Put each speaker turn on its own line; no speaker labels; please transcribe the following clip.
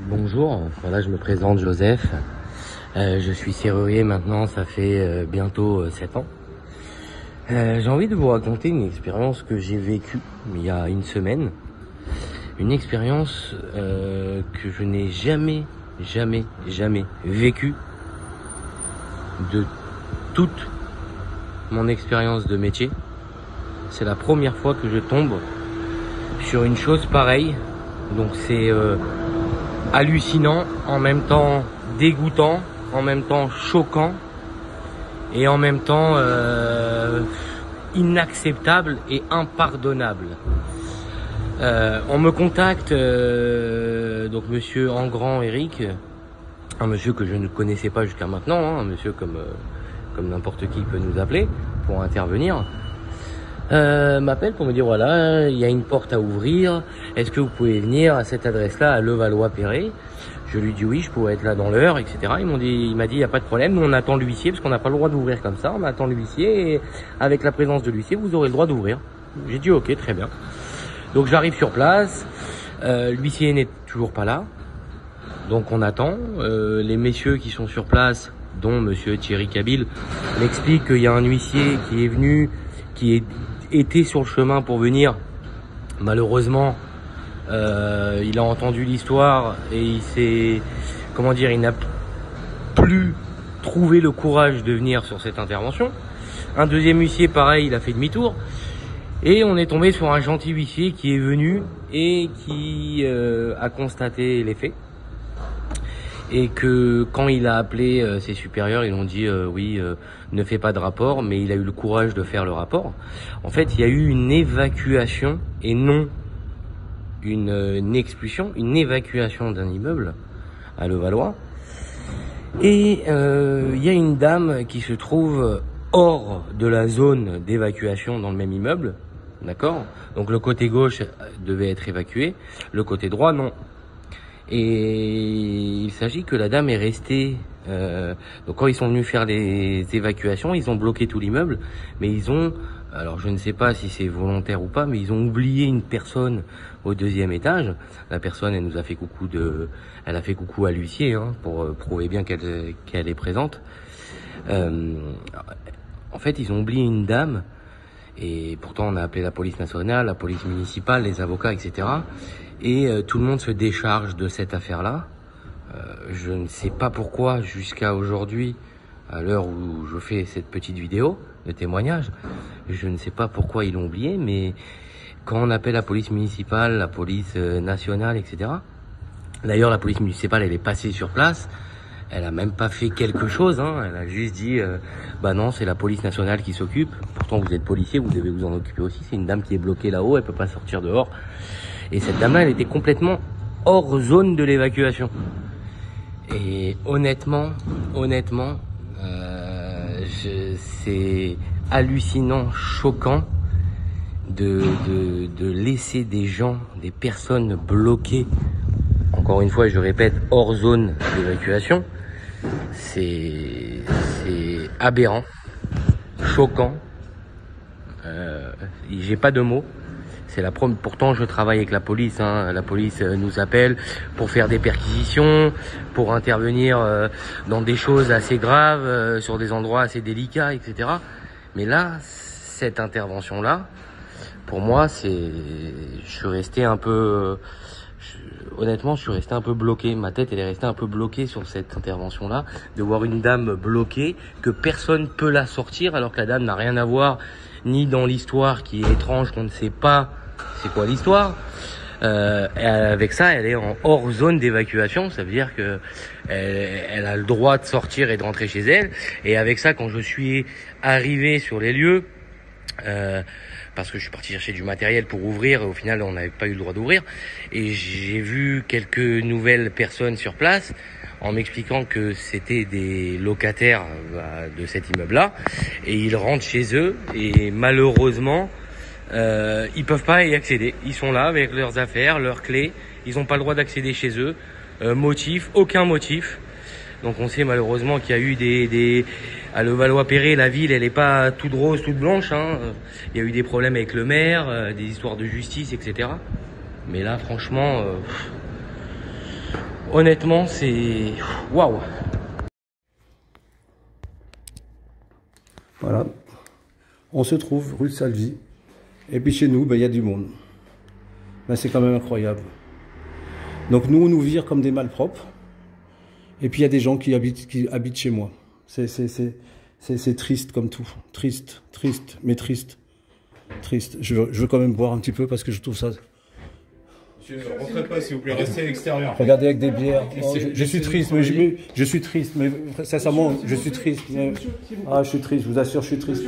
Bonjour, voilà, je me présente Joseph. Je suis serrurier maintenant, ça fait bientôt 7 ans. J'ai envie de vous raconter une expérience que j'ai vécue il y a une semaine. Une expérience que je n'ai jamais vécue de toute mon expérience de métier. C'est la première fois que je tombe sur une chose pareille. Donc c'est hallucinant, en même temps dégoûtant, en même temps choquant et en même temps inacceptable et impardonnable. On me contacte, donc monsieur Engrand Eric, un monsieur que je ne connaissais pas jusqu'à maintenant, un monsieur comme n'importe qui peut nous appeler pour intervenir. M'appelle pour me dire voilà, il y a une porte à ouvrir, est-ce que vous pouvez venir à cette adresse-là à Levallois-Perret? Je lui dis oui, je pourrais être là dans l'heure, etc. Il m'a dit il n'y a pas de problème, nous on attend l'huissier parce qu'on n'a pas le droit d'ouvrir comme ça, on attend l'huissier et avec la présence de l'huissier vous aurez le droit d'ouvrir. J'ai dit ok, très bien. Donc j'arrive sur place, l'huissier n'est toujours pas là, donc on attend. Les messieurs qui sont sur place, dont monsieur Thierry Cabil, m'expliquent qu'il y a un huissier qui est venu, qui était sur le chemin pour venir. Malheureusement, il a entendu l'histoire et il n'a plus trouvé le courage de venir sur cette intervention. Un deuxième huissier, pareil, il a fait demi-tour. Et on est tombé sur un gentil huissier qui est venu et qui a constaté les faits. Et que quand il a appelé ses supérieurs, ils ont dit oui, ne fais pas de rapport, mais il a eu le courage de faire le rapport. En fait, il y a eu une évacuation et non une expulsion, une évacuation d'un immeuble à Levallois. Et il y a une dame qui se trouve hors de la zone d'évacuation dans le même immeuble, d'accord? Donc le côté gauche devait être évacué, le côté droit non. Et il s'agit que la dame est restée. Donc quand ils sont venus faire les évacuations, ils ont bloqué tout l'immeuble, mais ils ont, alors je ne sais pas si c'est volontaire ou pas, mais ils ont oublié une personne au deuxième étage. La personne, elle nous a fait elle a fait coucou à l'huissier pour prouver bien qu'elle est présente. En fait, ils ont oublié une dame. Et pourtant, on a appelé la police nationale, la police municipale, les avocats, etc. Et tout le monde se décharge de cette affaire-là. Je ne sais pas pourquoi, jusqu'à aujourd'hui, à l'heure où je fais cette petite vidéo de témoignage, je ne sais pas pourquoi ils l'ont oublié, mais quand on appelle la police municipale, la police nationale, etc. D'ailleurs, la police municipale, elle est passée sur place. Elle a même pas fait quelque chose, Elle a juste dit, bah non, c'est la police nationale qui s'occupe. Pourtant, vous êtes policier, vous devez vous en occuper aussi. C'est une dame qui est bloquée là-haut, elle peut pas sortir dehors. Et cette dame-là, elle était complètement hors zone de l'évacuation. Et honnêtement, c'est hallucinant, choquant de laisser des gens, des personnes bloquées. Encore une fois, je répète, hors zone d'évacuation. C'est aberrant, choquant. J'ai pas de mots. C'est la première. Pourtant, je travaille avec la police. La police nous appelle pour faire des perquisitions, pour intervenir dans des choses assez graves, sur des endroits assez délicats, etc. Mais là, cette intervention-là, pour moi, je suis resté un peu. Honnêtement, je suis resté un peu bloqué. Ma tête, elle est restée un peu bloquée sur cette intervention-là. De voir une dame bloquée, que personne peut la sortir, alors que la dame n'a rien à voir, ni dans l'histoire qui est étrange, qu'on ne sait pas c'est quoi l'histoire. Avec ça, elle est en hors zone d'évacuation. Ça veut dire que elle a le droit de sortir et de rentrer chez elle. Et avec ça, quand je suis arrivé sur les lieux, parce que je suis parti chercher du matériel pour ouvrir, et au final on n'avait pas eu le droit d'ouvrir, et j'ai vu quelques nouvelles personnes sur place en m'expliquant que c'était des locataires de cet immeuble-là, et ils rentrent chez eux, et malheureusement ils peuvent pas y accéder. Ils sont là avec leurs affaires, leurs clés, ils n'ont pas le droit d'accéder chez eux. Aucun motif. Donc on sait malheureusement qu'il y a eu à Levallois-Perret, la ville, elle est pas toute rose, toute blanche. Il y a eu des problèmes avec le maire, des histoires de justice, etc. Mais là, franchement, honnêtement, c'est... Waouh.
Voilà. On se trouve rue de Salvi. Et puis chez nous, il y a du monde. Ben, c'est quand même incroyable. Donc nous, on nous vire comme des malpropres. Et puis il y a des gens qui habitent chez moi. C'est triste comme tout. Triste, triste, mais triste. Triste. Je veux quand même boire un petit peu parce que je trouve ça...
Monsieur, rentrez pas s'il vous plaît, restez à l'extérieur.
Regardez avec des bières. Oh, je suis triste, mais je suis triste, mais sincèrement, je suis triste. Mais... Ah, je suis triste, je vous assure, je suis triste.